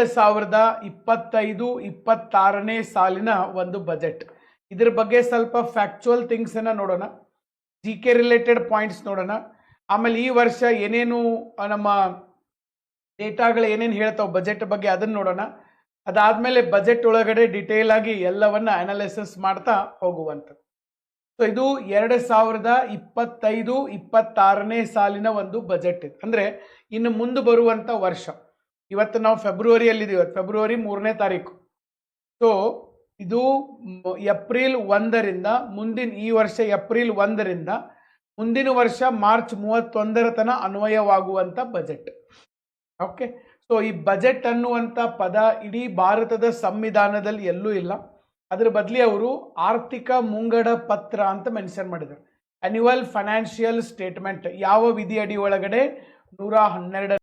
2025-26ನೇ ಸಾಲಿನ ಒಂದು ಬಜೆಟ್. ಇದ್ರ ಬಗ್ಗೆ ಸ್ವಲ್ಪ ಫ್ಯಾಕ್ಚುಯಲ್ ಥಿಂಗ್ಸ್ ಅನ್ನ ನೋಡೋಣ, GK ರಿಲೇಟೆಡ್ ಪಾಯಿಂಟ್ಸ್ ನೋಡೋಣ. ಆಮೇಲೆ ಈ ವರ್ಷ ಏನೇನು ನಮ್ಮ ಡೇಟಾಗಳು ಏನೇನು ಹೇಳ್ತಾವೆ ಬಜೆಟ್ ಬಗ್ಗೆ ಅದನ್ನ ನೋಡೋಣ. ಅದಾದ್ಮೇಲೆ ಬಜೆಟ್ ಒಳಗಡೆ ಡಿಟೇಲ್ ಆಗಿ ಎಲ್ಲವನ್ನ ಅನಾಲಿಸಿಸ್ ಮಾಡ್ತಾ ಹೋಗುವಂಥದ್ದು. ಸೊ ಇದು 2025-26ನೇ ಸಾಲಿನ ಒಂದು ಬಜೆಟ್ ಇದೆ. ಅಂದ್ರೆ ಇನ್ನು ಮುಂದೆ ಬರುವಂತ ವರ್ಷ. ಇವತ್ತು ನಾವು ಫೆಬ್ರವರಿಯಲ್ಲಿದ್ದೀವಿ, ಫೆಬ್ರವರಿ 3ನೇ ತಾರೀಕು. ಸೊ ಇದು ಏಪ್ರಿಲ್ 1ರಿಂದ ಮುಂದಿನ ಈ ವರ್ಷ ಏಪ್ರಿಲ್ 1ರಿಂದ ಮುಂದಿನ ವರ್ಷ ಮಾರ್ಚ್ 31ರ ತನಕ ಅನ್ವಯವಾಗುವಂತ ಬಜೆಟ್. ಓಕೆ, ಸೊ ಈ ಬಜೆಟ್ ಅನ್ನುವಂಥ ಪದ ಇಡೀ ಭಾರತದ ಸಂವಿಧಾನದಲ್ಲಿ ಎಲ್ಲೂ ಇಲ್ಲ. ಅದರ ಬದಲಿ ಅವರು ಆರ್ಥಿಕ ಮುಂಗಡ ಪತ್ರ ಅಂತ ಮೆನ್ಷನ್ ಮಾಡಿದ್ದಾರೆ. ಆನ್ಯುವಲ್ ಫೈನಾನ್ಷಿಯಲ್ ಸ್ಟೇಟ್ಮೆಂಟ್ ಯಾವ ವಿಧಿ ಅಡಿ ಒಳಗಡೆ 112